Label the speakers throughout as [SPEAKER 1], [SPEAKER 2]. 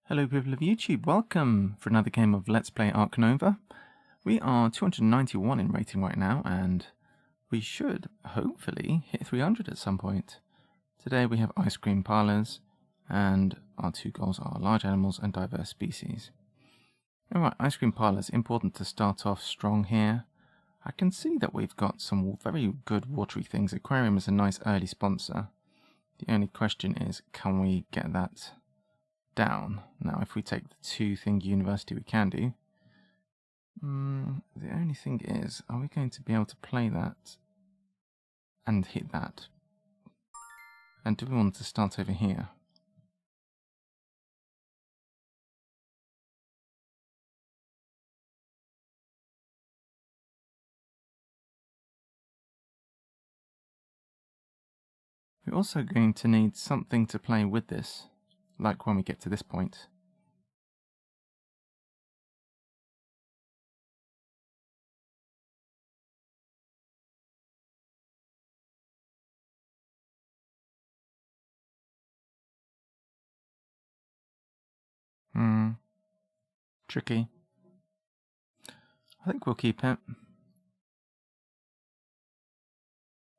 [SPEAKER 1] Hello people of YouTube, welcome for another game of Let's Play Ark Nova. We are 291 in rating right now, and we should hopefully hit 300 at some point. Today we have ice cream parlours, and our two goals are large animals and diverse species. Alright, ice cream parlours, important to start off strong here. I can see that we've got some very good watery things. Aquarium is a nice early sponsor. The only question is, can we get that down? Now, if we take the two-thing university, we can do. The only thing is, are we going to be able to play that and hit that? And do we want to start over here? We're also going to need something to play with this, like when we get to this point. Tricky. I think we'll keep it.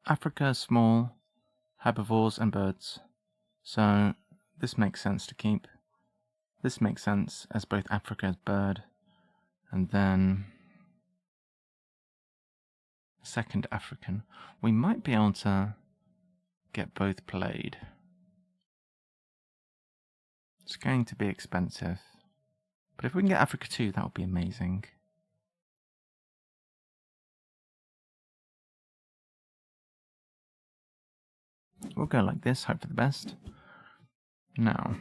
[SPEAKER 1] Africa is small, herbivores and birds, so this makes sense to keep. This makes sense as both Africa as bird, and then second African. We might be able to get both played. It's going to be expensive, but if we can get Africa 2, that would be amazing. We'll go like this, hope for the best. Now,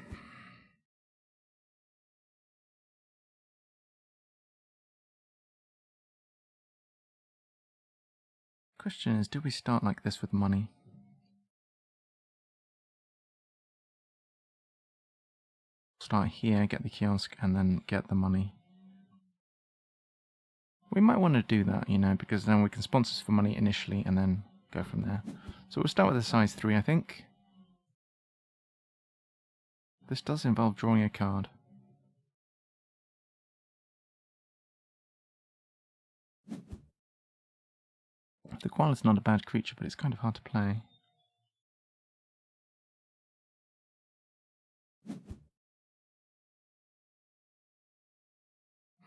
[SPEAKER 1] question is, do we start like this with money? Start here, get the kiosk, and then get the money. We might want to do that, you know, because then we can sponsor for money initially and then go from there. So we'll start with a size 3, I think. This does involve drawing a card. The koala's not a bad creature, but it's kind of hard to play.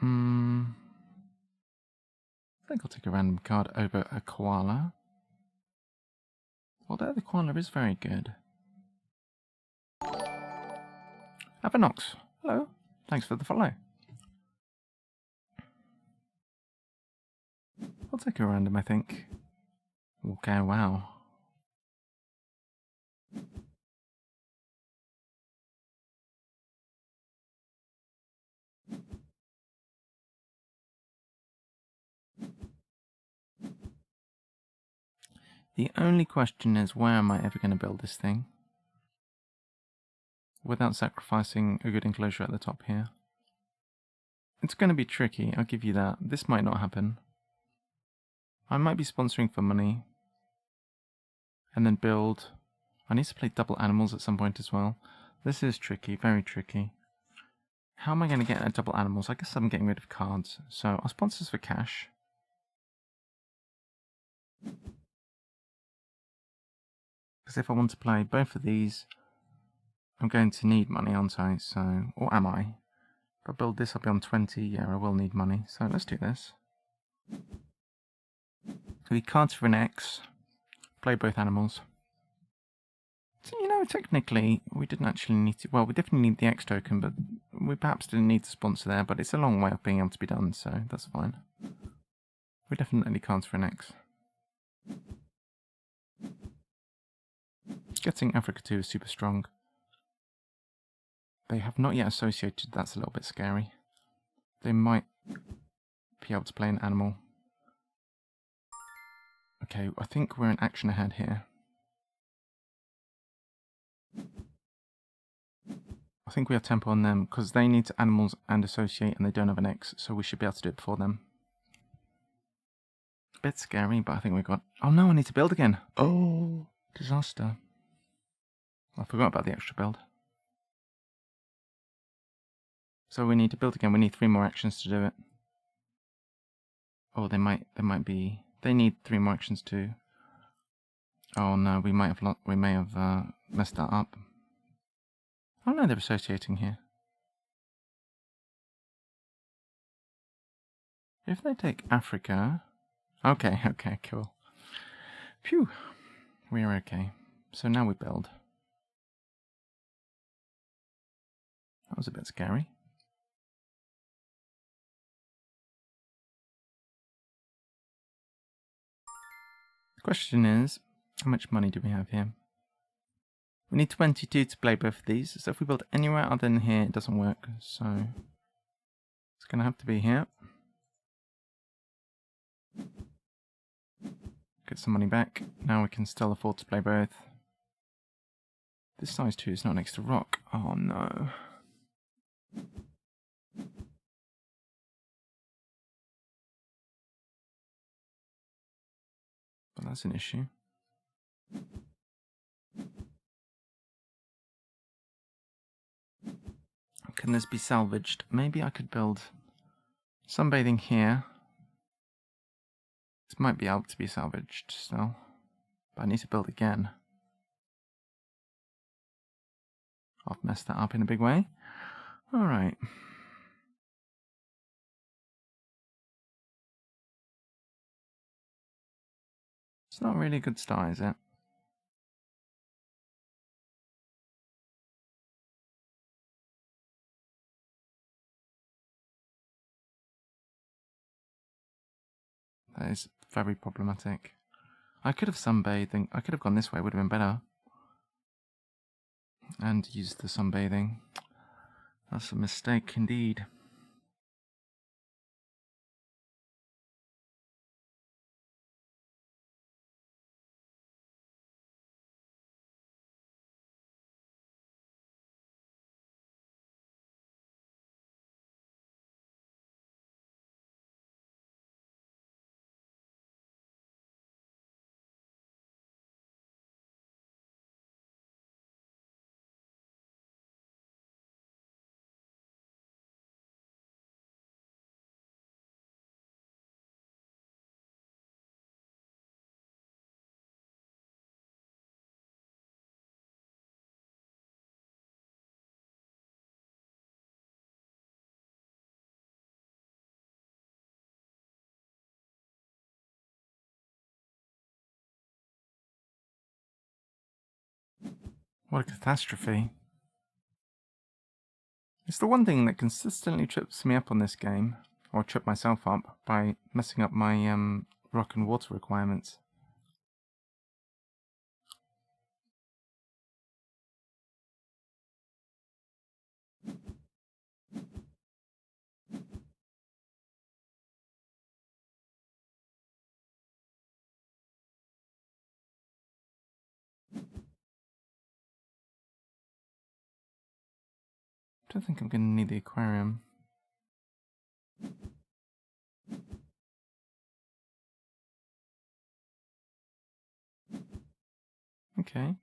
[SPEAKER 1] I think I'll take a random card over a koala. Although the koala is very good. Avanox, hello. Thanks for the follow. I'll take a random, I think. Okay, wow. The only question is, where am I ever going to build this thing without sacrificing a good enclosure at the top here? It's going to be tricky, I'll give you that. This might not happen. I might be sponsoring for money and then build. I need to play double animals at some point as well. This is tricky, very tricky. How am I going to get double animals? I guess I'm getting rid of cards. So I'll sponsor this for cash. Because if I want to play both of these, I'm going to need money, aren't I? So, or am I? If I build this, I'll be on 20. Yeah, I will need money. So let's do this. So we cards for an X. Play both animals. So, you know, technically, we didn't actually need to... Well, we definitely need the X token, but we perhaps didn't need to sponsor there, but it's a long way of being able to be done, so that's fine. We definitely need cards for an X. Getting Africa 2 is super strong. They have not yet associated, that's a little bit scary. They might be able to play an animal. Okay, I think we're in action ahead here. I think we have tempo on them, because they need animals and associate, and they don't have an X, so we should be able to do it before them. A bit scary, but I think we got... Oh no, I need to build again! Oh, disaster. I forgot about the extra build. So we need to build again. We need 3 more actions to do it. Oh, they might be. They need 3 more actions too. Oh no, we may have messed that up. Oh no, they're associating here. If they take Africa, okay, cool. Phew, we are okay. So now we build. That was a bit scary. The question is, how much money do we have here? We need 22 to play both of these, so if we build anywhere other than here, it doesn't work, so it's going to have to be here. Get some money back. Now we can still afford to play both. This size 2 is not next to rock. Oh no. But that's an issue. Can this be salvaged? Maybe I could build sunbathing here. This might be able to be salvaged still. But I need to build again. I've messed that up in a big way. Alright. It's not really a good start, is it? That is very problematic. I could have sunbathing. I could have gone this way, would have been better. And used the sunbathing. That's a mistake indeed. What a catastrophe. It's the one thing that consistently trips me up on this game, or trip myself up, by messing up my rock and water requirements. I don't think I'm going to need the aquarium. Okay.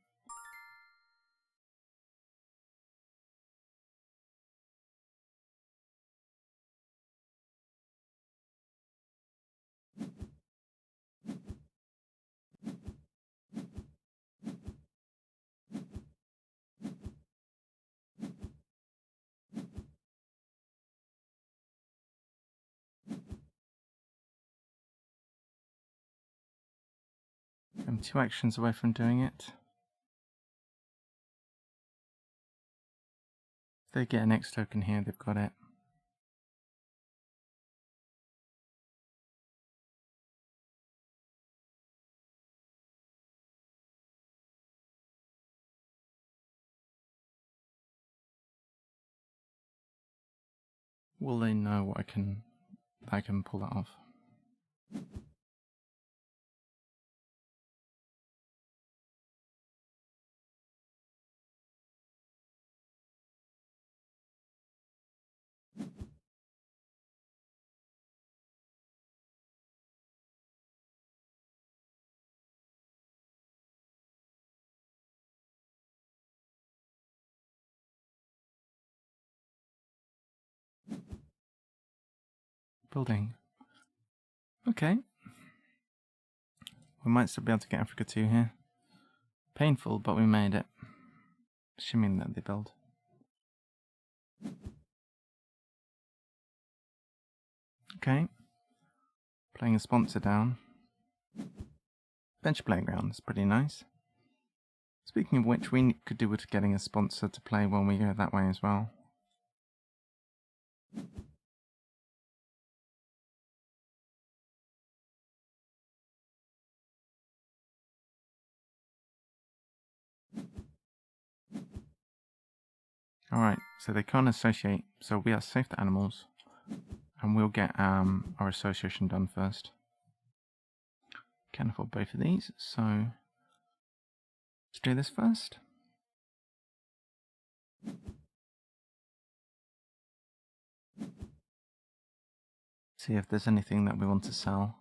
[SPEAKER 1] I'm 2 actions away from doing it. If they get an X token here, they've got it. Will they know what I can pull that off? building. Okay. We might still be able to get Africa 2 here. Painful, but we made it. Assuming that they build. Okay. Playing a sponsor down. Bench playground is pretty nice. Speaking of which, we could do with getting a sponsor to play when we go that way as well. Alright, so they can't associate, so we are safe to animals, and we'll get our association done first. Can't afford both of these, so let's do this first. See if there's anything that we want to sell.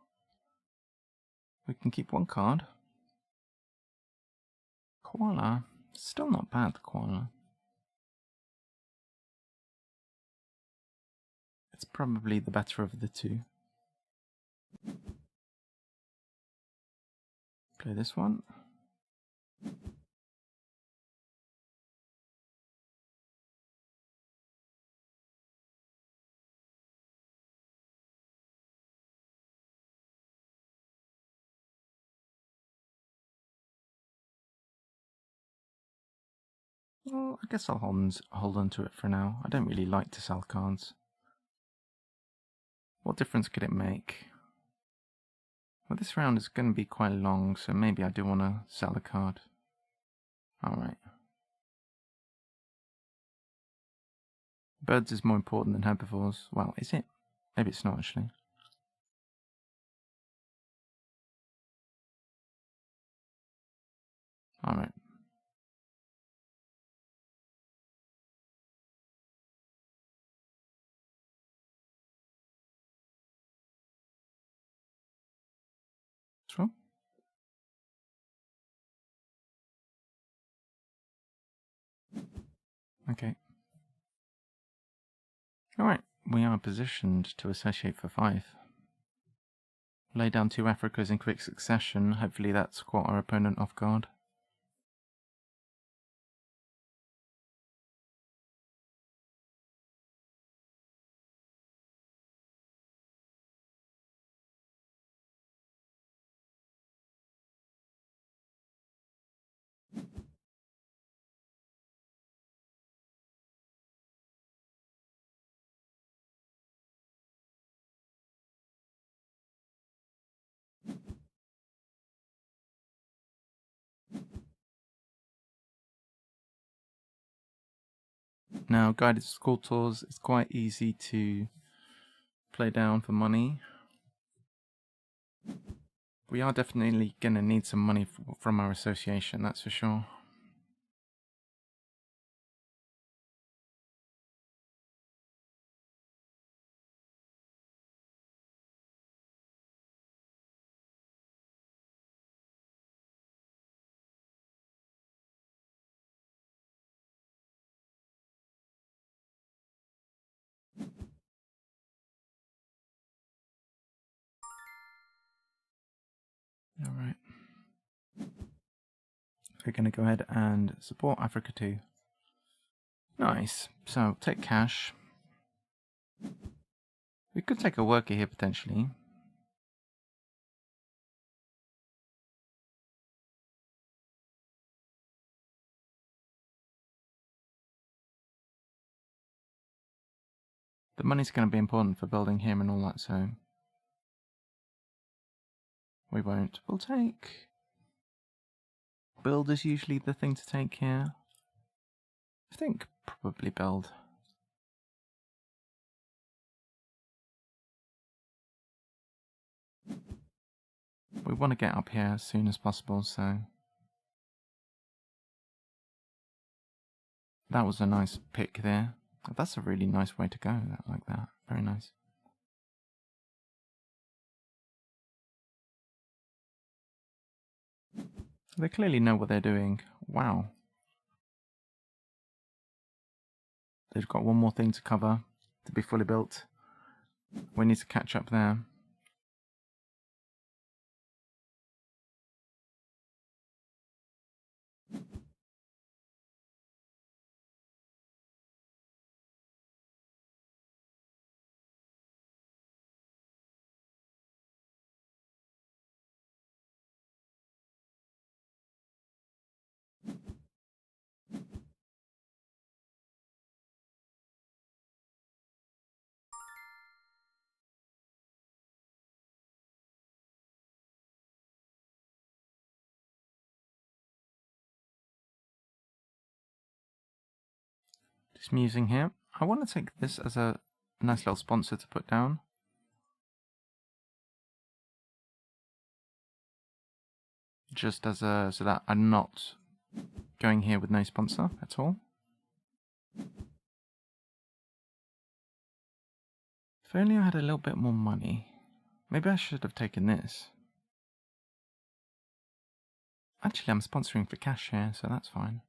[SPEAKER 1] We can keep one card. Koala, still not bad, the koala. It's probably the better of the two. Play this one. Well, I guess I'll hold on to it for now. I don't really like to sell cards. What difference could it make? Well, this round is going to be quite long, so maybe I do want to sell a card. Alright. Birds is more important than herbivores. Well, is it? Maybe it's not actually. Alright. What's wrong? Okay. Alright, we are positioned to associate for 5. Lay down 2 Africas in quick succession. Hopefully that's caught our opponent off guard. Now, guided school tours is quite easy to play down for money. We are definitely going to need some money from our association, that's for sure. Alright. We're going to go ahead and support Africa 2. Nice. So, take cash. We could take a worker here potentially. The money's going to be important for building here and all that, so we won't. We'll take... Build is usually the thing to take here. I think probably build. We want to get up here as soon as possible, so... That was a nice pick there. That's a really nice way to go, like that. Very nice. They clearly know what they're doing. Wow. They've got one more thing to cover to be fully built. We need to catch up there. Just musing here. I want to take this as a nice little sponsor to put down. Just as a, so that I'm not going here with no sponsor at all. If only I had a little bit more money. Maybe I should have taken this. Actually, I'm sponsoring for cash here, so that's fine.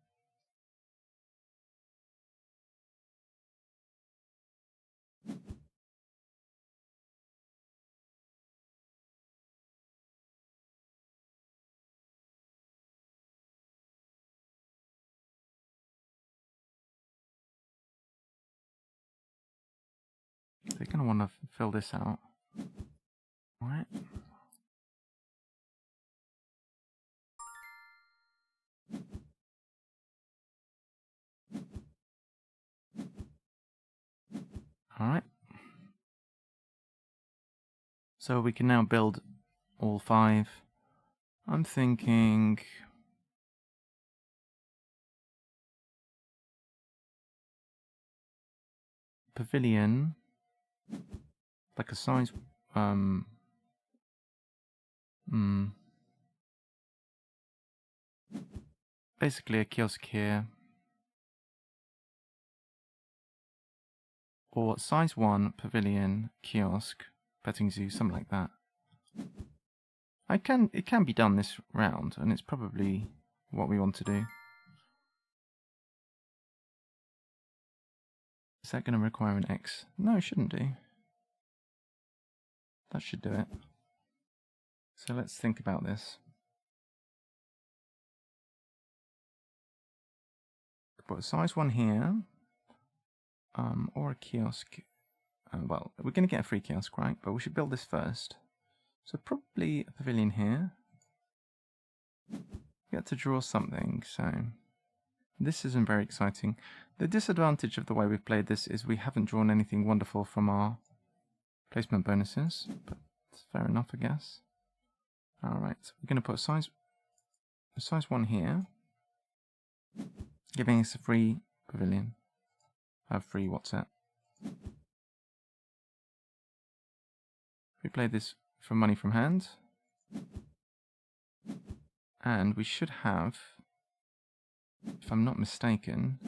[SPEAKER 1] They're going to want to fill this out. Alright. Alright. So we can now build all 5. I'm thinking pavilion, like a size, basically a kiosk here, or size 1 pavilion kiosk petting zoo, something like that. It can be done this round, and it's probably what we want to do. Is that going to require an X? No, it shouldn't do. That should do it. So let's think about this. Put a size 1 here, or a kiosk. Well, we're going to get a free kiosk, right? But we should build this first. So probably a pavilion here. We have to draw something, so this isn't very exciting. The disadvantage of the way we've played this is we haven't drawn anything wonderful from our placement bonuses, but it's fair enough, I guess. Alright, so we're going to put a size 1 here, giving us a free pavilion. Free what's that? We play this for money from hand, and we should have, if I'm not mistaken,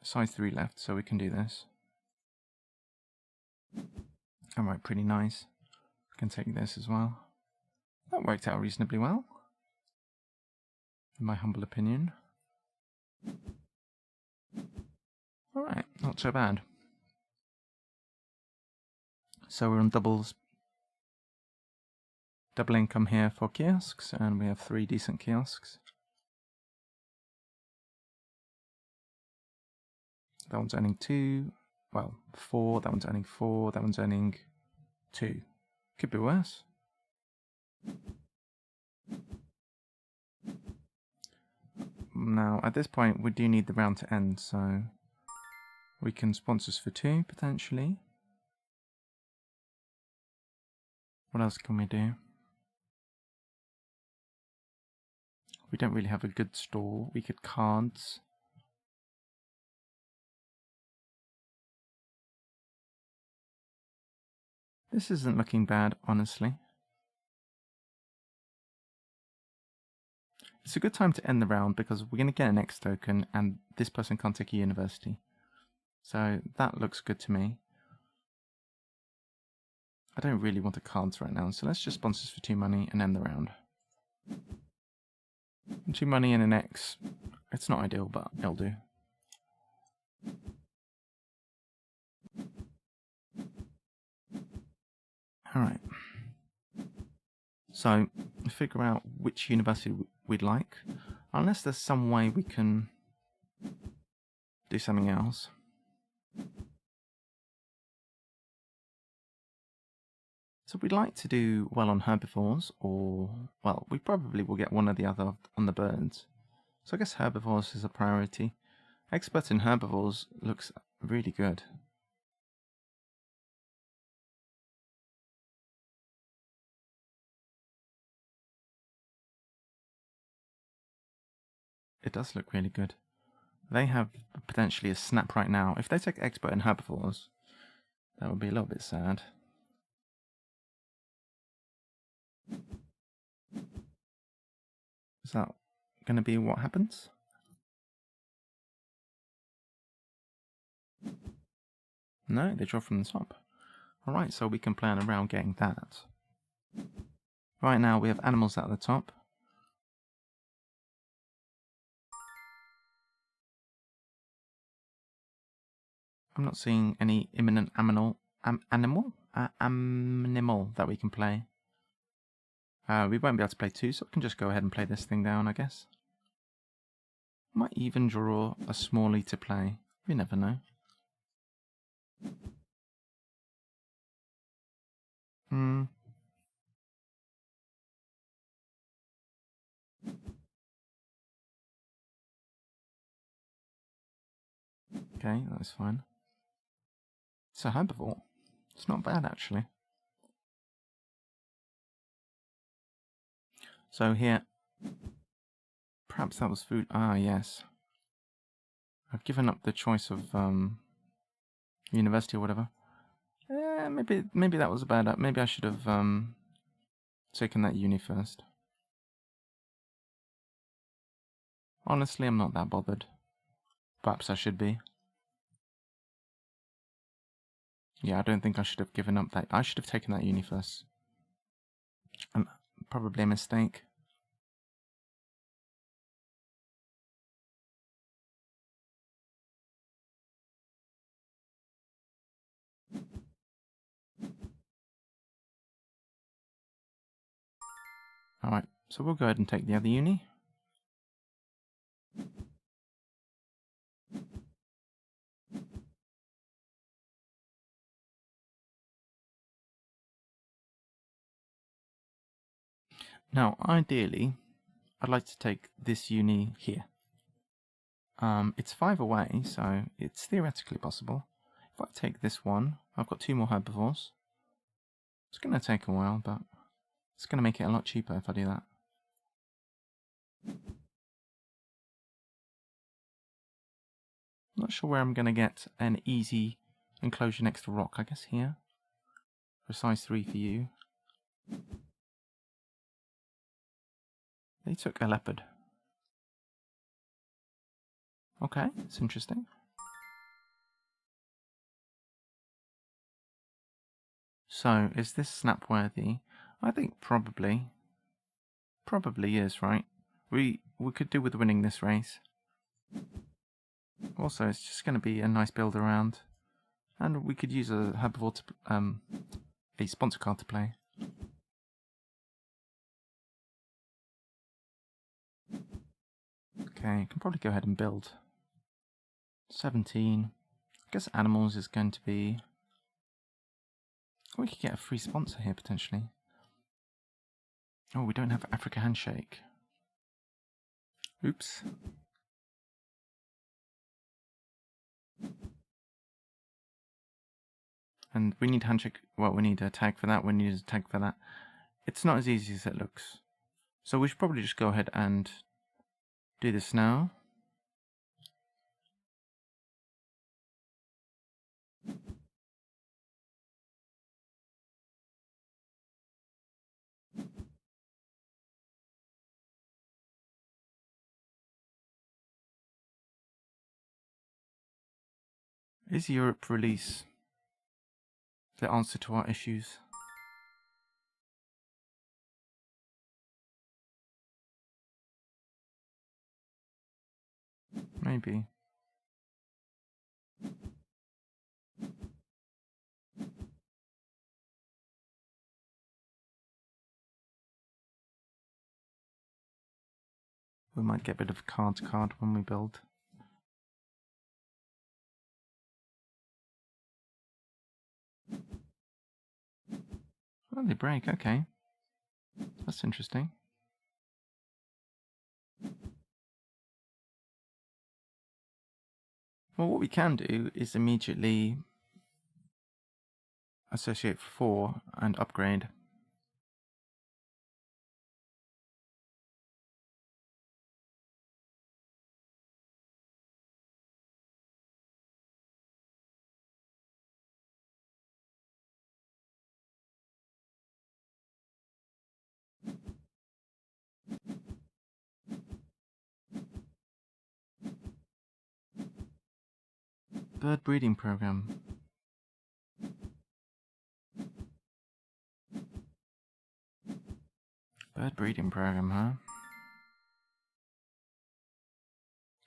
[SPEAKER 1] size 3 left, so we can do this. Alright, pretty nice. We can take this as well. That worked out reasonably well, in my humble opinion. Alright, not so bad. So we're on double income here for kiosks, and we have 3 decent kiosks. That one's earning 2, well, 4, that one's earning 4, that one's earning 2. Could be worse. Now, at this point, we do need the round to end, so we can sponsor us for 2, potentially. What else can we do? We don't really have a good store. We could cards. This isn't looking bad, honestly. It's a good time to end the round because we're going to get an X token and this person can't take a university. So that looks good to me. I don't really want a cards right now, so let's just sponsor us for 2 money and end the round. 2 money and an X. It's not ideal, but it'll do. Alright. So, figure out which university we'd like. Unless there's some way we can do something else. So we'd like to do well on herbivores, or, well, we probably will get one or the other on the birds. So I guess herbivores is a priority. Expert in herbivores looks really good. It does look really good. They have potentially a snap right now. If they take expert in herbivores, that would be a little bit sad. Is that going to be what happens? No, they draw from the top. Alright, so we can plan around getting that. Right now we have animals at the top. I'm not seeing any imminent animal that we can play. We won't be able to play two, so we can just go ahead and play this thing down, I guess. Might even draw a smallie to play. You never know. Okay, that's fine. It's a herbivore. It's not bad, actually. So here, perhaps that was food. Ah, yes. I've given up the choice of university or whatever. Maybe that was a bad. Maybe I should have taken that uni first. Honestly, I'm not that bothered. Perhaps I should be. Yeah, I don't think I should have given up that. I should have taken that uni first. Probably a mistake. Alright, so we'll go ahead and take the other uni. Now, ideally, I'd like to take this uni here. It's 5 away, so it's theoretically possible. If I take this one, I've got 2 more herbivores. It's going to take a while, but it's going to make it a lot cheaper if I do that. Not sure where I'm going to get an easy enclosure next to rock. I guess here. For size 3 for you. They took a leopard. Okay, it's interesting. So, is this snap worthy? I think probably. Probably is, right? We could do with winning this race. Also, it's just going to be a nice build around. And we could use a herbivore to, a sponsor card to play. Okay, can probably go ahead and build. 17. I guess animals is going to be... We could get a free sponsor here, potentially. Oh, we don't have Africa Handshake. Oops. And we need handshake... Well, we need a tag for that. We need a tag for that. It's not as easy as it looks. So we should probably just go ahead and do this now. Is Europe release the answer to our issues? Maybe. We might get rid of card when we build. Oh, they break, okay. That's interesting. Well, what we can do is immediately associate for 4 and upgrade. Bird breeding program. Bird breeding program, huh?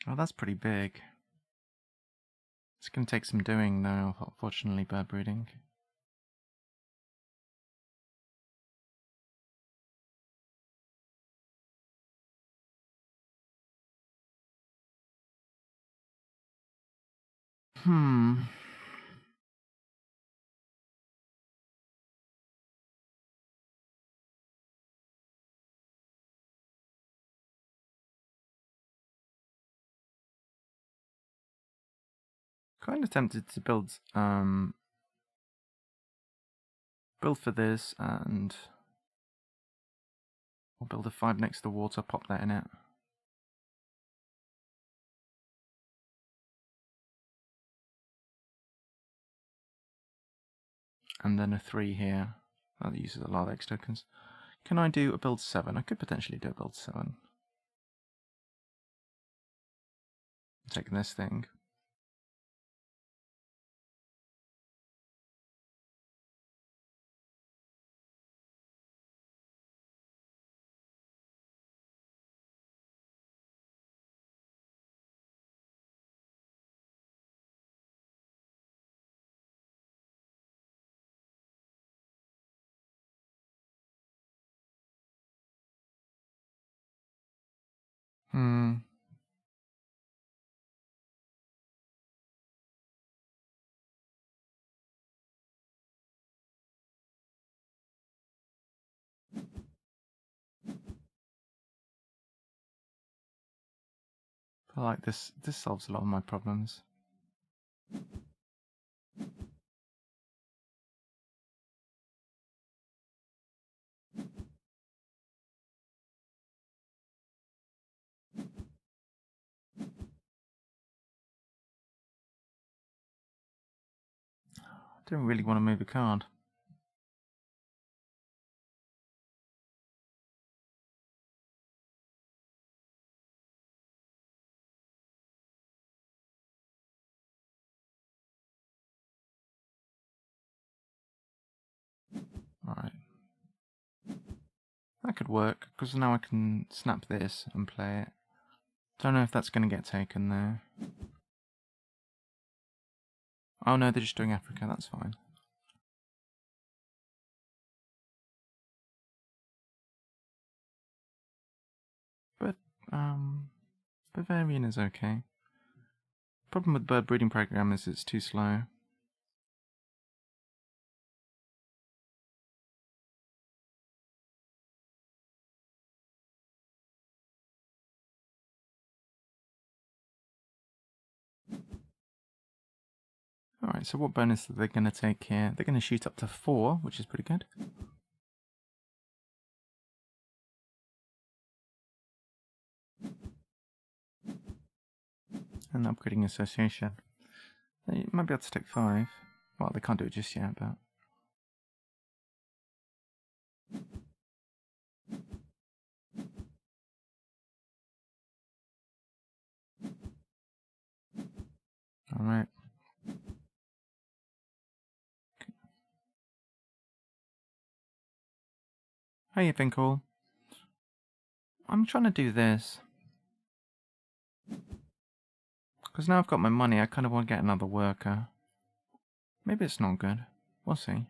[SPEAKER 1] Oh, that's pretty big. It's going to take some doing, though, unfortunately, bird breeding. Kind of tempted to build for this, and we'll build a 5 next to the water, pop that in it. And then a 3 here. That uses a lot of X tokens. Can I do a build 7? I could potentially do a build 7. Taking this thing. I like this. This solves a lot of my problems. I don't really want to move a card. Alright. That could work, because now I can snap this and play it. Don't know if that's going to get taken there. Oh no, they're just doing Africa, that's fine. But, Bavarian is okay. Problem with bird breeding program is it's too slow. Alright, so what bonus are they going to take here? They're going to shoot up to 4, which is pretty good. And upgrading association. They might be able to take 5. Well, they can't do it just yet, but... Alright. Hey, Finkel. I'm trying to do this. Because now I've got my money, I kind of want to get another worker. Maybe it's not good. We'll see.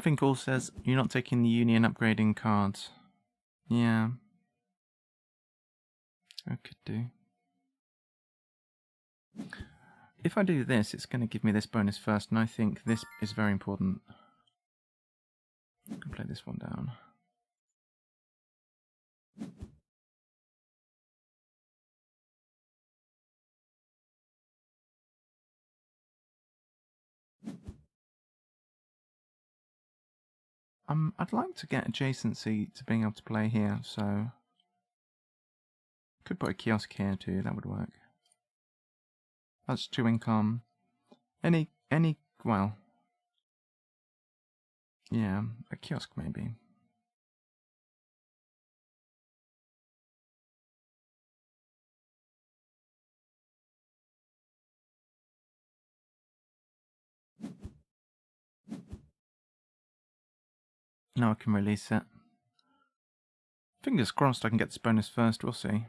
[SPEAKER 1] I think all says you're not taking the union upgrading cards. Yeah. I could do. If I do this, it's going to give me this bonus first, and I think this is very important. I can play this one down. I'd like to get adjacency to being able to play here, so could put a kiosk here too. That would work. That's 2 income. Well, yeah, a kiosk maybe. Now I can release it. Fingers crossed I can get this bonus first, we'll see.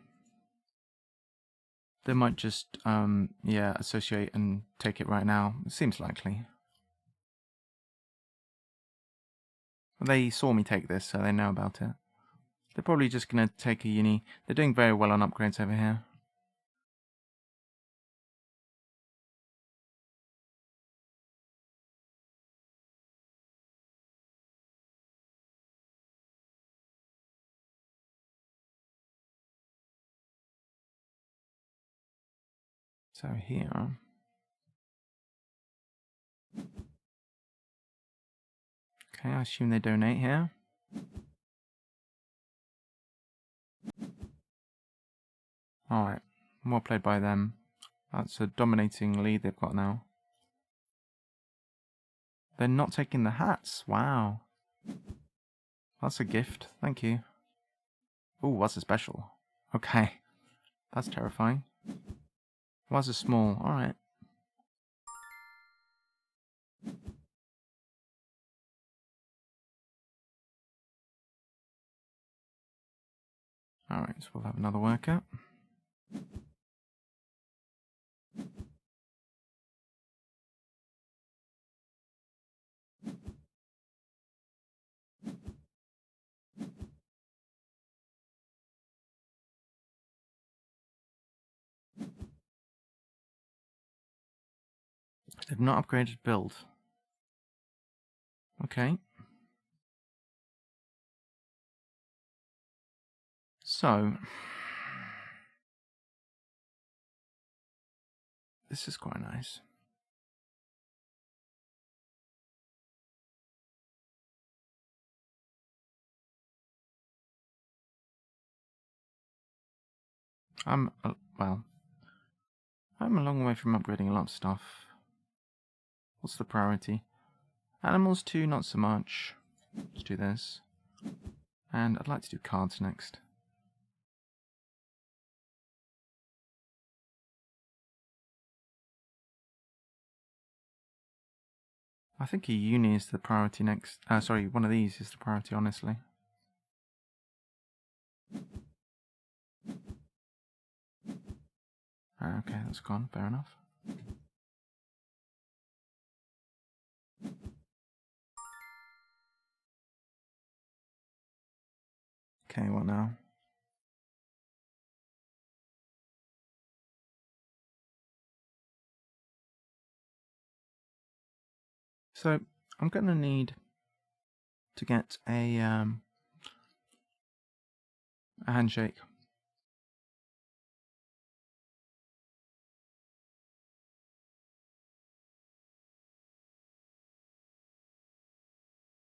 [SPEAKER 1] They might just, yeah, associate and take it right now. It seems likely. They saw me take this, so they know about it. They're probably just going to take a uni. They're doing very well on upgrades over here. So here... Okay, I assume they donate here. Alright, well played by them. That's a dominating lead they've got now. They're not taking the hats. Wow. That's a gift. Thank you. Ooh, what's a special? Okay. That's terrifying. Was a small. Alright. Alright, so we'll have another worker. They've not upgraded build. Okay. So... This is quite nice. Well... I'm a long way from upgrading a lot of stuff. What's the priority? Animals too, not so much. Let's do this. And I'd like to do cards next. I think a uni is the priority next. Sorry, one of these is the priority, honestly. Okay, that's gone. Fair enough. Okay, what now? So, I'm going to need to get a handshake.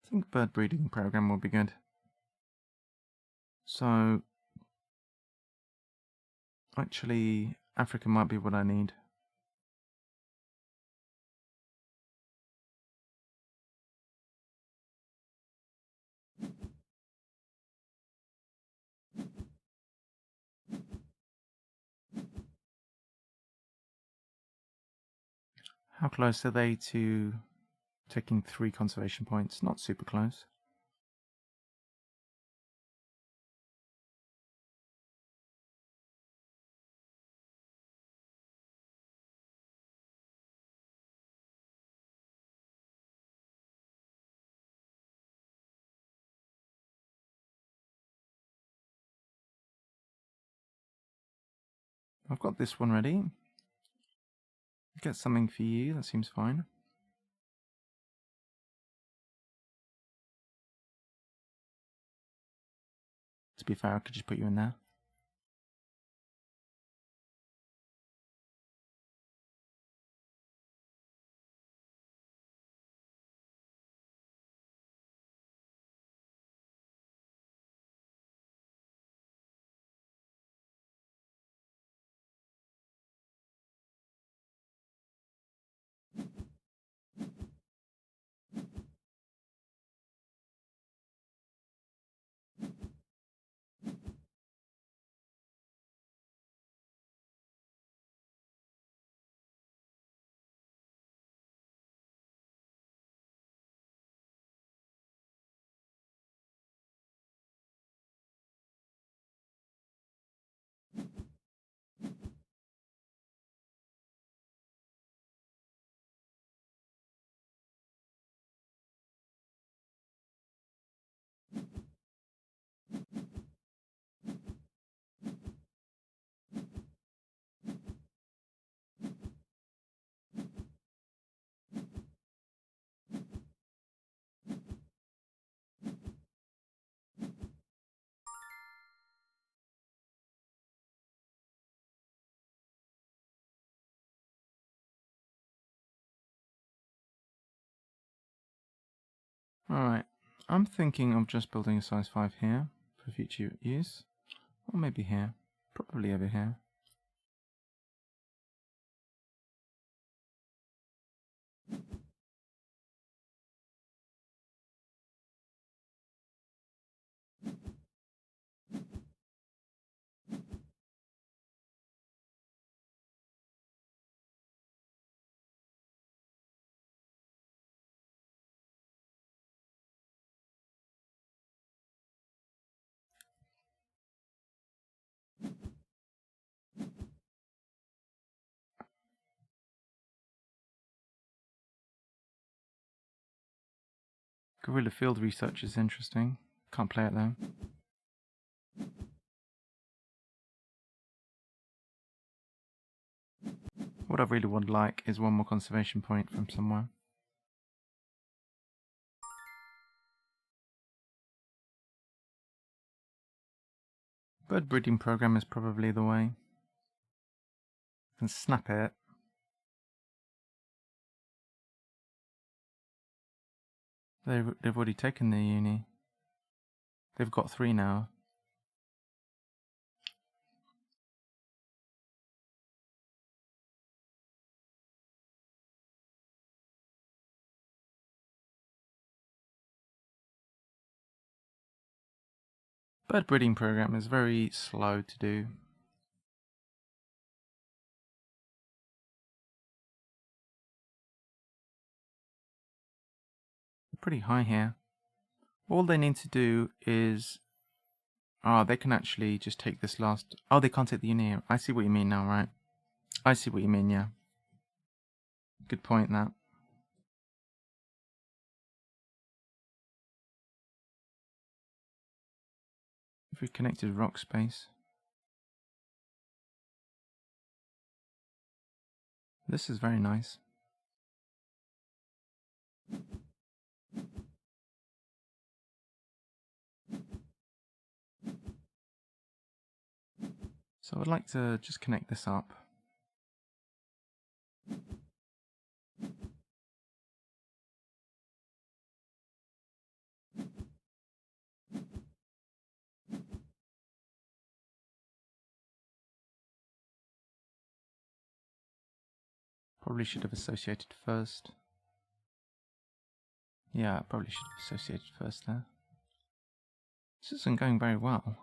[SPEAKER 1] I think bird breeding program will be good. So, actually, Africa might be what I need. How close are they to taking 3 conservation points? Not super close. I've got this one ready. Get something for you, that seems fine. To be fair, I could just put you in there. Alright, I'm thinking of just building a size 5 here for future use. Or maybe here. Probably over here. Guerrilla field research is interesting. Can't play it though. What I really would like is one more conservation point from somewhere. Bird breeding program is probably the way. You can snap it. They've already taken their uni. They've got 3 now. Bird breeding program is very slow to do. They're pretty high here. All they need to do is... Oh, they can actually just take this last... Oh, they can't take the uni. I see what you mean now, right? I see what you mean, yeah. Good point, that. If we connected rock space. This is very nice. So I'd like to just connect this up. Probably should have associated first. Yeah, probably should have associated first there. This isn't going very well.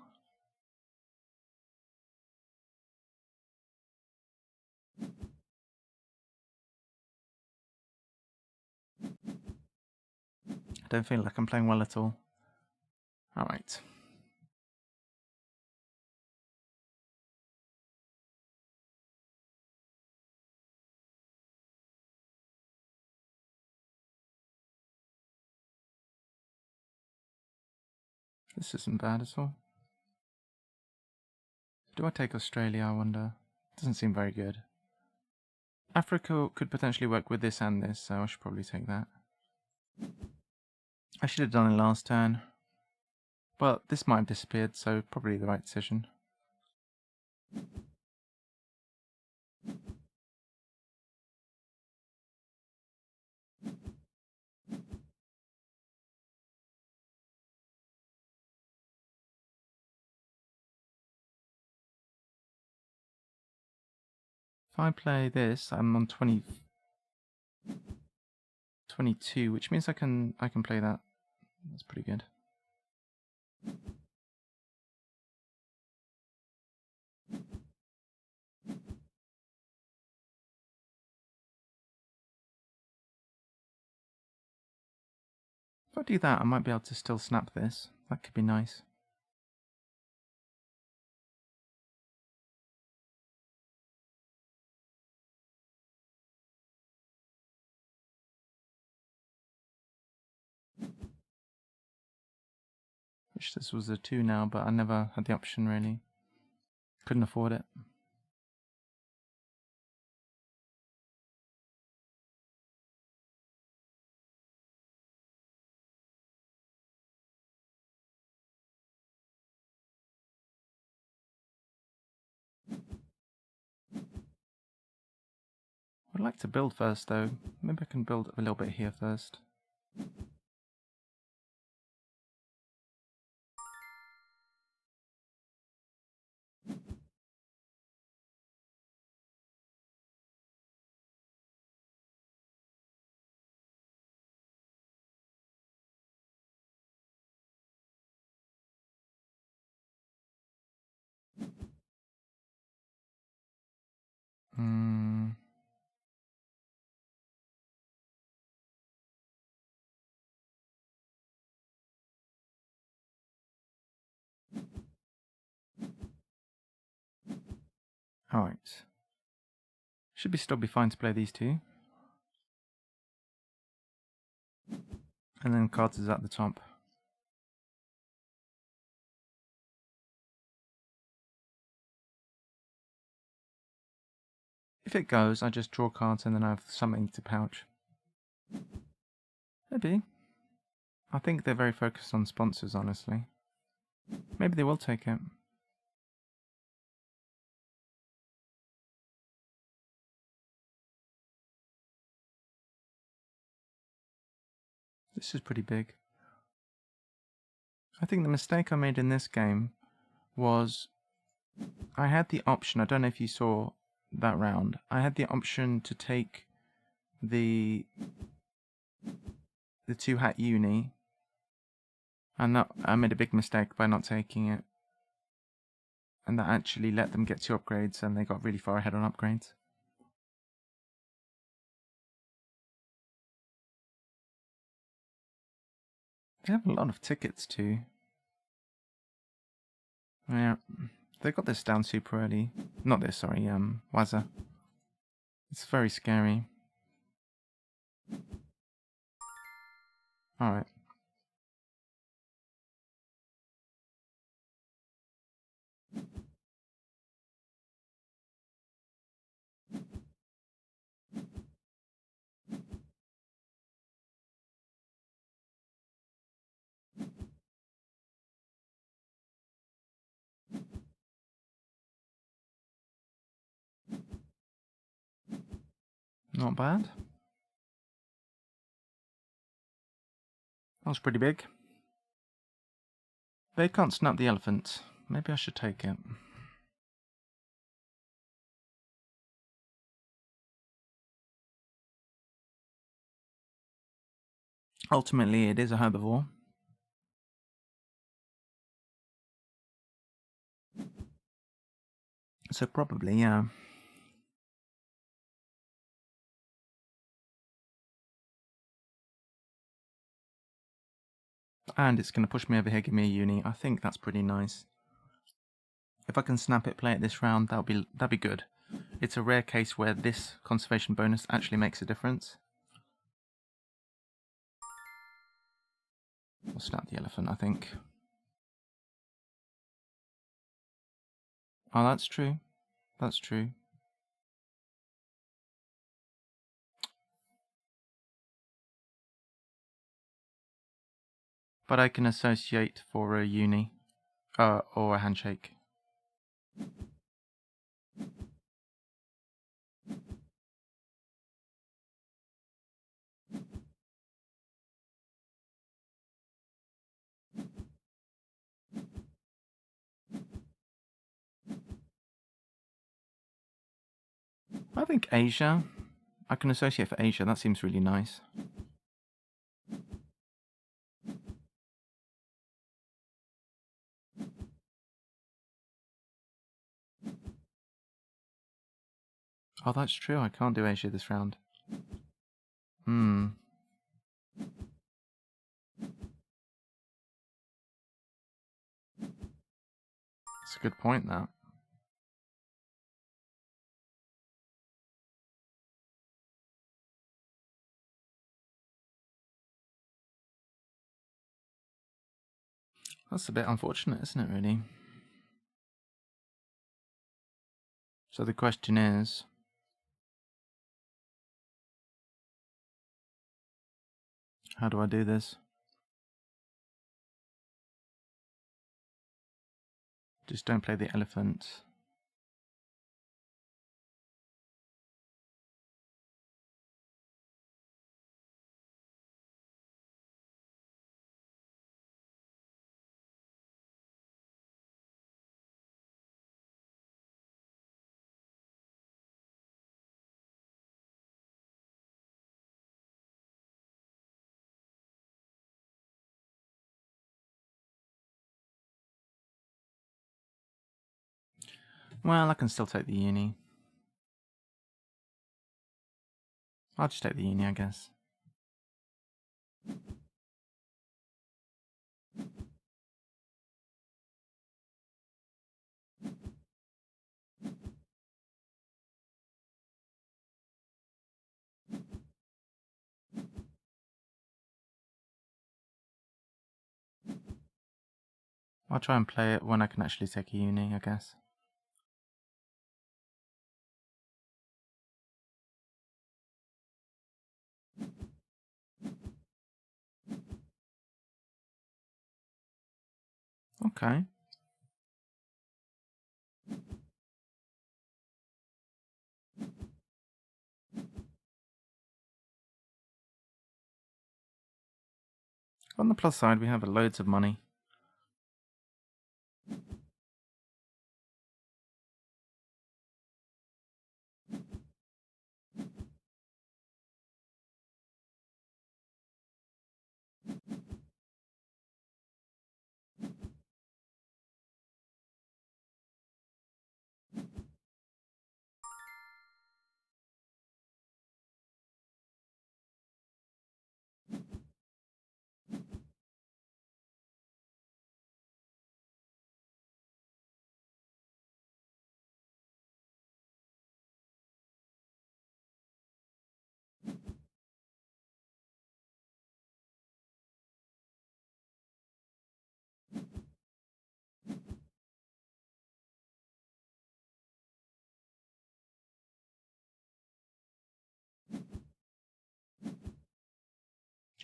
[SPEAKER 1] I don't feel like I'm playing well at all. Alright. This isn't bad at all. Do I take Australia, I wonder? Doesn't seem very good. Africa could potentially work with this and this, so I should probably take that. I should have done it last turn. But this might have disappeared, so probably the right decision. If I play this, I'm on 22, which means I can play that. That's pretty good. If I do that, I might be able to still snap this. That could be nice. Wish this was a 2 now, but I never had the option really. Couldn't afford it. I'd like to build first though. Maybe I can build a little bit here first. Alright. Should still be fine to play these two. And then cards is at the top. If it goes, I just draw cards and then I have something to pouch. Maybe. I think they're very focused on sponsors, honestly. Maybe they will take it. This is pretty big. I think the mistake I made in this game was I had the option, I don't know if you saw that round, I had the option to take the 2-hat uni, and that I made a big mistake by not taking it. And that actually let them get 2 upgrades and they got really far ahead on upgrades. They have a lot of tickets too. Yeah, they got this down super early. Not this, sorry, Waza. It's very scary. Alright. Not bad. That was pretty big. They can't snap the elephant. Maybe I should take it. Ultimately, it is a herbivore. So probably, yeah. And it's going to push me over here, give me a uni. I think that's pretty nice. If I can snap it, play it this round, that'd be good. It's a rare case where this conservation bonus actually makes a difference. I'll snap the elephant, I think. Oh, that's true. That's true. But I can associate for a uni. Or a handshake. I think Asia. I can associate for Asia. That seems really nice. Oh, that's true. I can't do Asia this round. That's a good point, that. That's a bit unfortunate, isn't it, really? So the question is... how do I do this? Just don't play the elephant. Well, I can still take the uni. I'll just take the uni, I guess. I'll try and play it when I can actually take a uni, I guess. Okay. On the plus side, we have loads of money.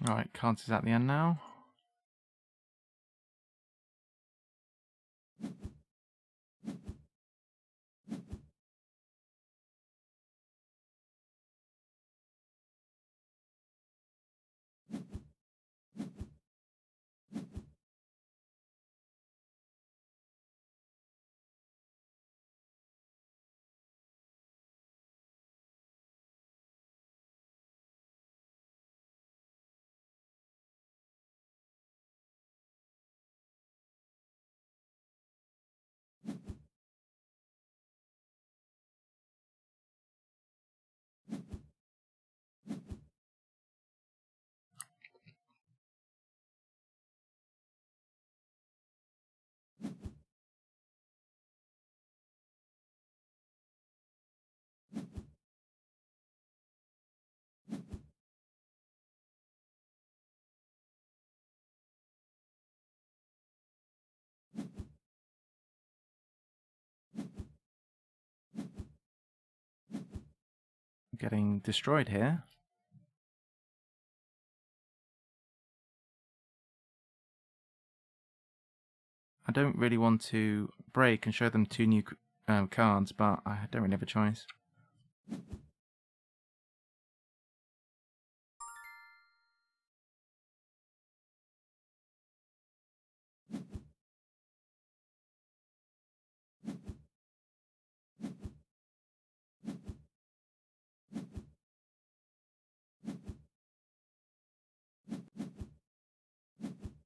[SPEAKER 1] Alright, cards is at the end now. Getting destroyed here. I don't really want to break and show them 2 new cards, but I don't really have a choice.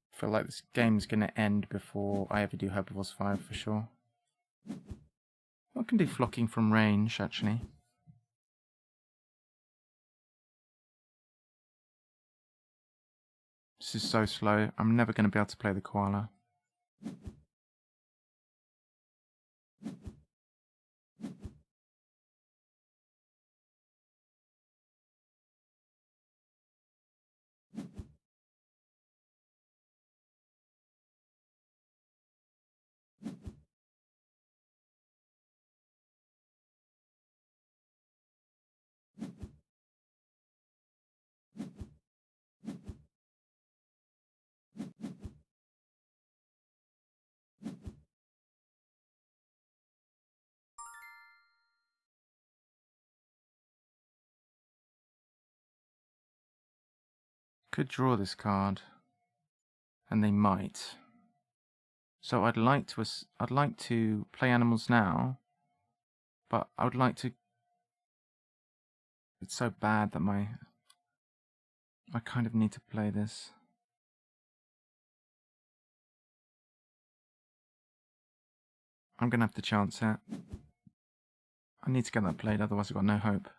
[SPEAKER 1] I feel like this game's going to end before I ever do Herbivores 5 for sure. I can do Flocking from range, actually. This is so slow. I'm never going to be able to play the Koala. Could draw this card, and they might. So I'd like to play animals now, but I would like to. It's so bad that I kind of need to play this. I'm gonna have to chance it. I need to get that played, otherwise I've got no hope.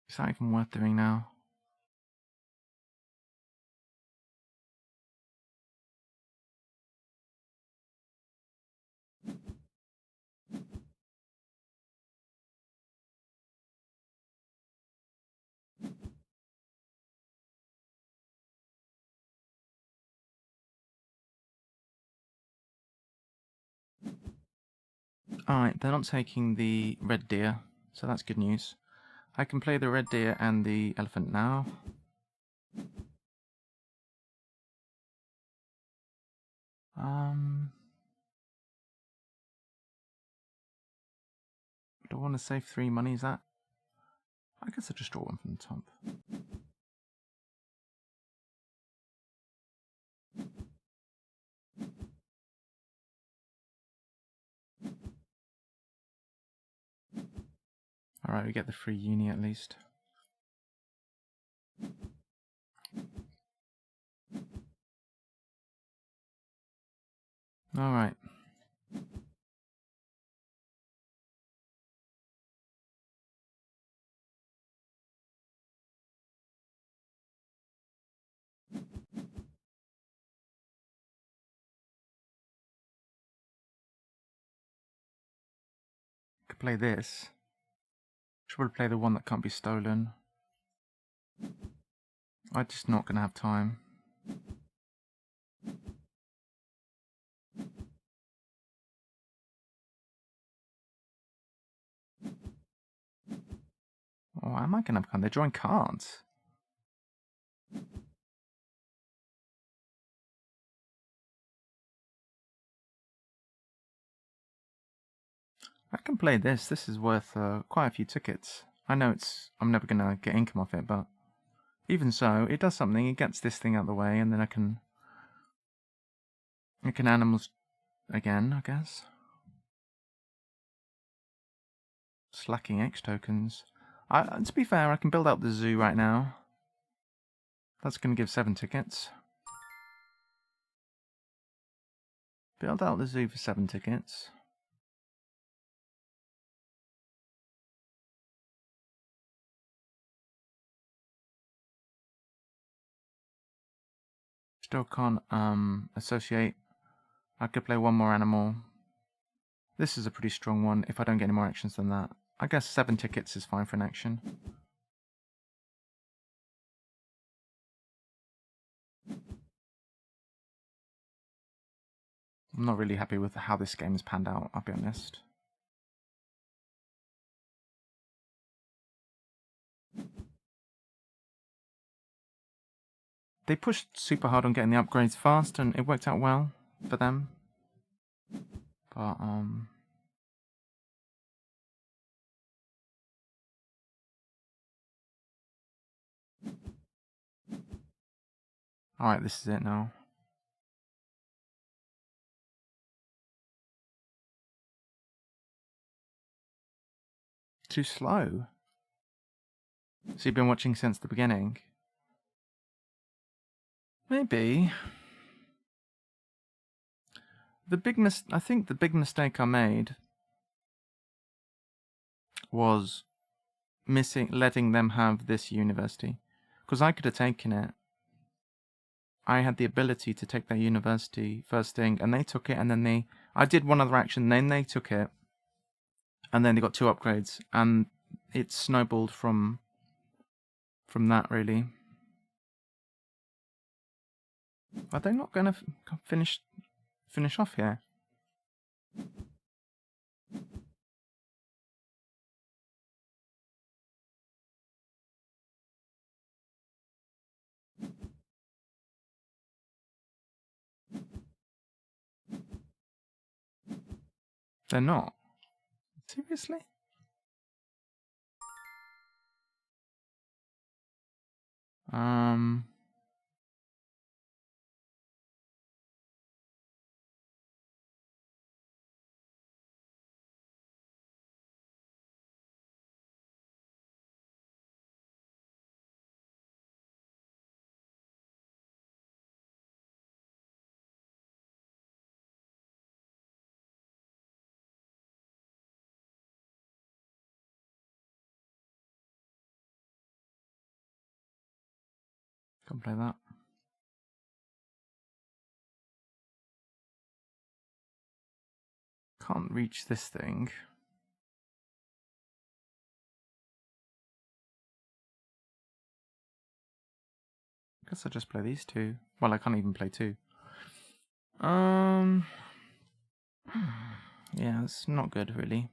[SPEAKER 1] Is that even worth doing now? Alright, they're not taking the red deer, so that's good news. I can play the red deer and the elephant now. Do I want to save 3 money? Is that? I guess I'll just draw one from the top. Alright, we get the free uni at least. Alright. Could play this. Should probably play the one that can't be stolen. I'm just not going to have time. Oh, am I going to have time? They're drawing cards. I can play this. This is worth quite a few tickets. I know I'm never going to get income off it, but even so, it does something. It gets this thing out of the way, and then I can animals again, I guess. Slacking X tokens. To be fair, I can build out the zoo right now. That's going to give 7 tickets. Build out the zoo for 7 tickets. Still can't associate. I could play one more animal. This is a pretty strong one if I don't get any more actions than that. I guess 7 tickets is fine for an action. I'm not really happy with how this game has panned out, I'll be honest. they pushed super hard on getting the upgrades fast, and it worked out well for them. But alright, this is it now. Too slow. So you've been watching since the beginning? Maybe. I think the big mistake I made was letting them have this university. Because I could have taken it. I had the ability to take their university first thing, and they took it, and then I did one other action, then they took it, and then they got 2 upgrades, and it snowballed from that, really. Are they not going to finish off here? They're not. Seriously? Can't play that. Can't reach this thing. Guess I'll just play these 2. Well, I can't even play 2. Yeah, it's not good, really.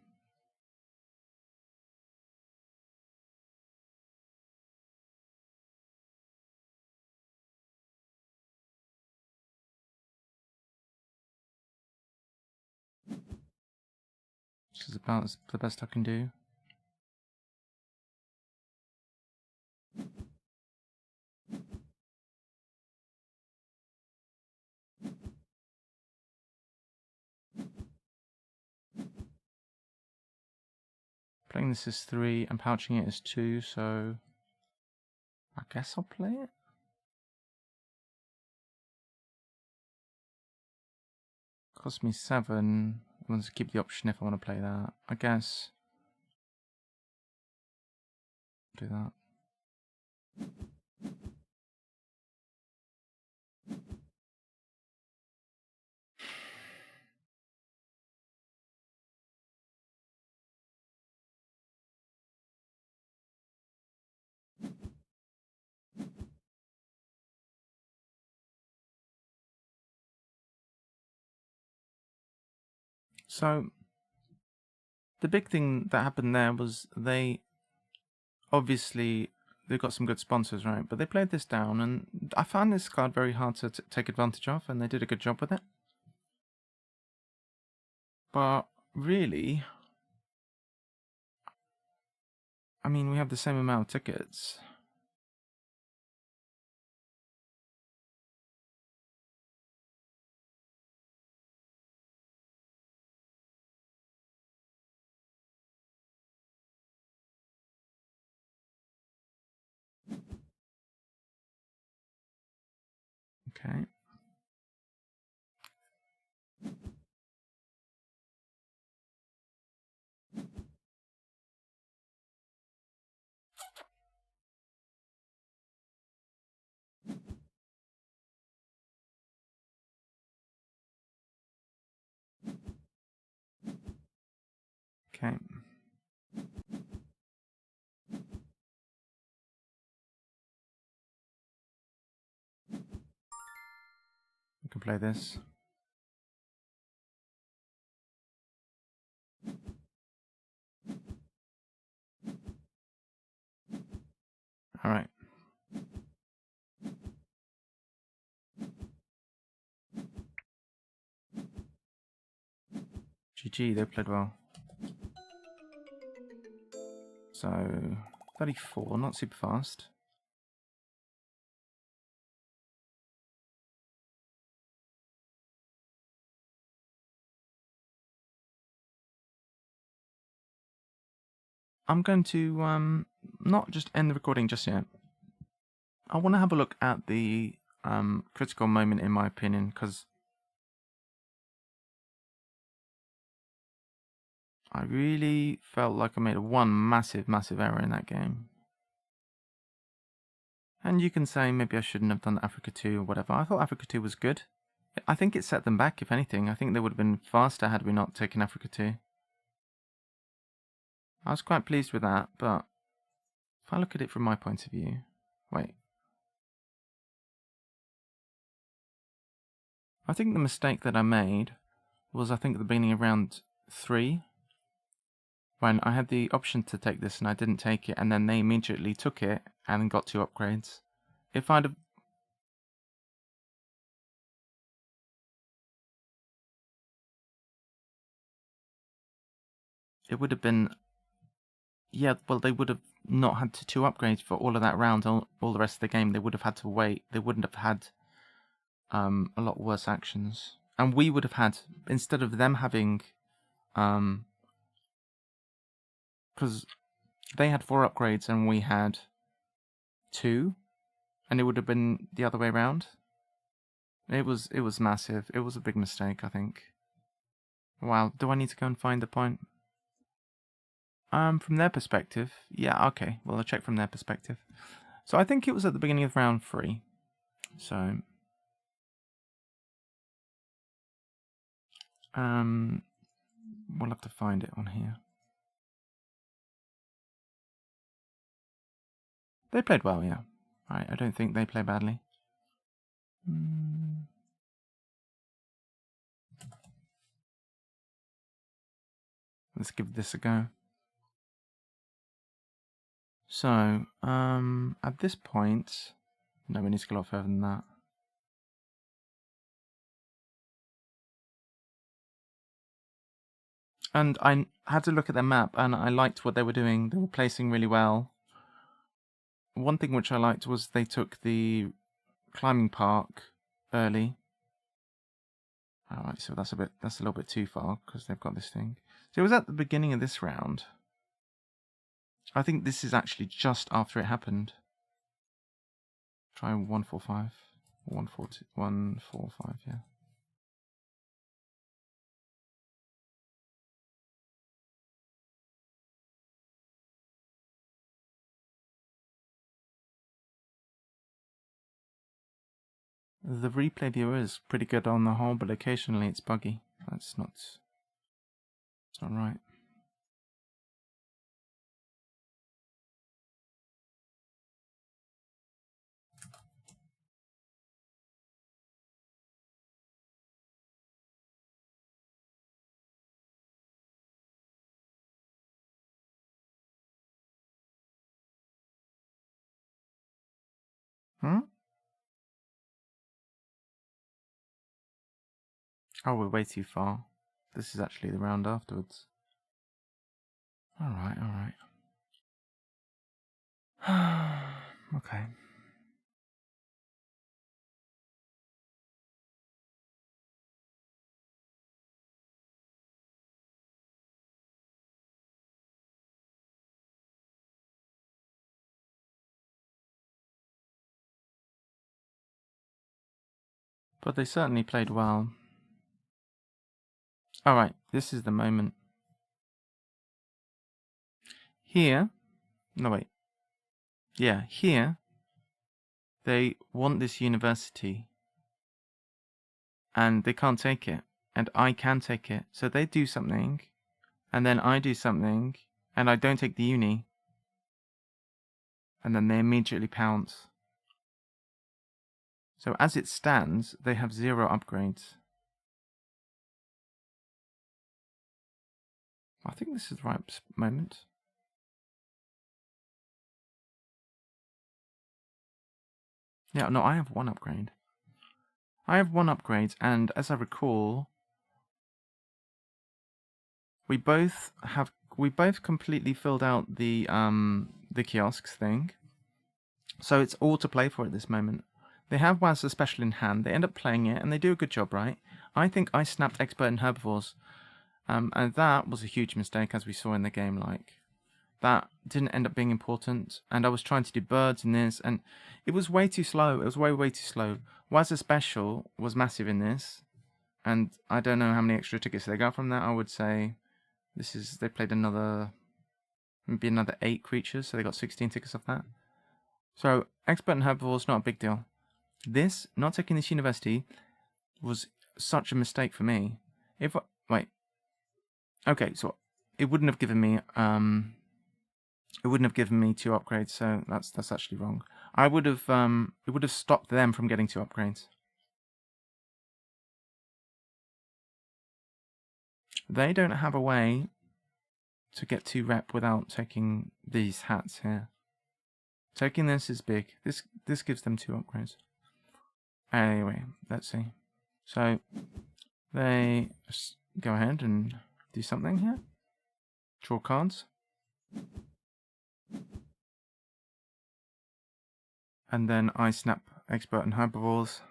[SPEAKER 1] Which is about the best I can do. Playing this is 3 and pouching it is 2, so I guess I'll play it. Cost me 7. I want to keep the option if I want to play that. I guess. Do that. So, the big thing that happened there was they got some good sponsors, right? But they played this down, and I found this card very hard to take advantage of, and they did a good job with it. But really, I mean, we have the same amount of tickets. Okay. Okay. We can play this. All right. GG, they played well. So, 34, not super fast. I'm going to not just end the recording just yet. I want to have a look at the critical moment, in my opinion, because I really felt like I made one massive error in that game. And you can say maybe I shouldn't have done Africa 2 or whatever. I thought Africa 2 was good. I think it set them back, if anything. I think they would have been faster had we not taken Africa 2. I was quite pleased with that, but if I look at it from my point of view... Wait. I think the mistake that I made was, I think, at the beginning of round 3, when I had the option to take this and I didn't take it, and then they immediately took it and got 2 upgrades. If I'd have... It would have been... Yeah, well, they would have not had 2 upgrades for all of that round, all the rest of the game. They would have had to wait. They wouldn't have had a lot worse actions. And we would have had, instead of them having... Because they had 4 upgrades and we had 2, and it would have been the other way around. It was massive. It was a big mistake, I think. Wow, do I need to go and find the point? From their perspective, yeah, okay. Well, I'll check from their perspective. So I think it was at the beginning of round 3. So, we'll have to find it on here. They played well, yeah. I don't think they play badly. Let's give this a go. So, at this point... No, we need to go a lot further than that. And I had to look at their map, and I liked what they were doing. They were placing really well. One thing which I liked was they took the climbing park early. Alright, so that's a little bit too far, because they've got this thing. So it was at the beginning of this round. I think this is actually just after it happened. Try 145. 140, 145, yeah. The replay viewer is pretty good on the whole, but occasionally it's buggy. It's not right. Oh, we're way too far. This is actually the round afterwards. Alright. Okay. But they certainly played well. Alright, this is the moment. Here, no wait. Yeah, here, they want this university. And they can't take it. And I can take it. So they do something, and then I do something, and I don't take the uni. And then they immediately pounce. So as it stands, they have 0 upgrades. I think this is the right moment. Yeah, no, I have 1 upgrade. I have 1 upgrade, and as I recall, We both completely filled out the kiosks thing. So it's all to play for at this moment. They have Wazza Special in hand. They end up playing it, and they do a good job, right? I think I snapped Expert in Herbivores. And that was a huge mistake, as we saw in the game. Like, that didn't end up being important. And I was trying to do birds in this, and it was way too slow. It was way too slow. Wazza Special was massive in this. And I don't know how many extra tickets they got from that. I would say they played maybe another 8 creatures, so they got 16 tickets off that. So, Expert in Herbivores, not a big deal. This, not taking this university, was such a mistake for me. Okay, so it wouldn't have given me 2 upgrades, so that's actually wrong. It would have stopped them from getting 2 upgrades. They don't have a way to get 2 rep without taking these hats here. Taking this is big. This gives them 2 upgrades. Anyway, let's see. So they go ahead and do something here. Draw cards. And then I snap Expert in Herbivores.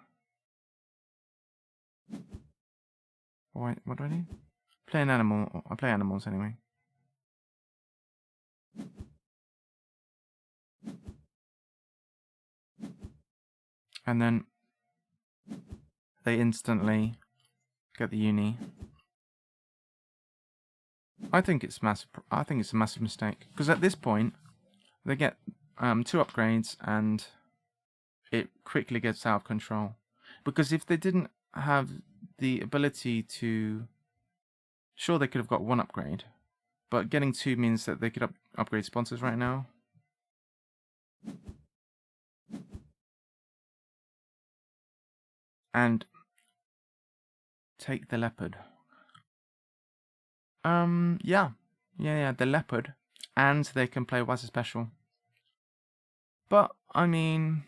[SPEAKER 1] Wait, what do I do? Play an animal. I play animals anyway. And then they instantly get the uni. I think it's massive. I think it's a massive mistake, because at this point they get 2 upgrades and it quickly gets out of control. Because if they didn't have the ability to, sure, they could have got 1 upgrade, but getting 2 means that they could upgrade sponsors right now. And take the leopard. Yeah, the leopard, and they can play Wazza Special. But I mean,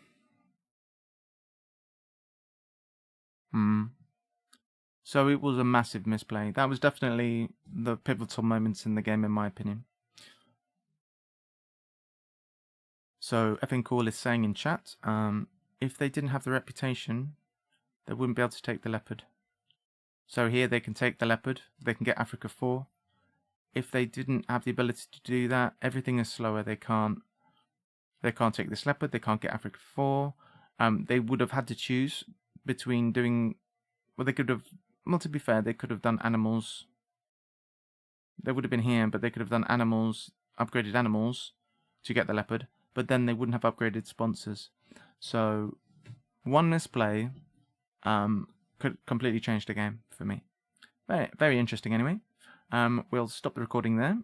[SPEAKER 1] so it was a massive misplay. That was definitely the pivotal moments in the game, in my opinion. So effing cool is saying in chat, if they didn't have the reputation, they wouldn't be able to take the leopard. So here they can take the leopard, they can get Africa 4. If they didn't have the ability to do that, everything is slower. They can't take this leopard, they can't get Africa 4. They would have had to choose between doing, well, they could have, well, to be fair, they could have done animals. They would have been here, but they could have done animals, upgraded animals to get the leopard, but then they wouldn't have upgraded sponsors. So one misplay could completely change the game for me. Very, very interesting anyway. We'll stop the recording there.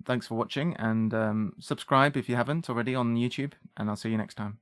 [SPEAKER 1] Thanks for watching, and subscribe if you haven't already on YouTube, and I'll see you next time.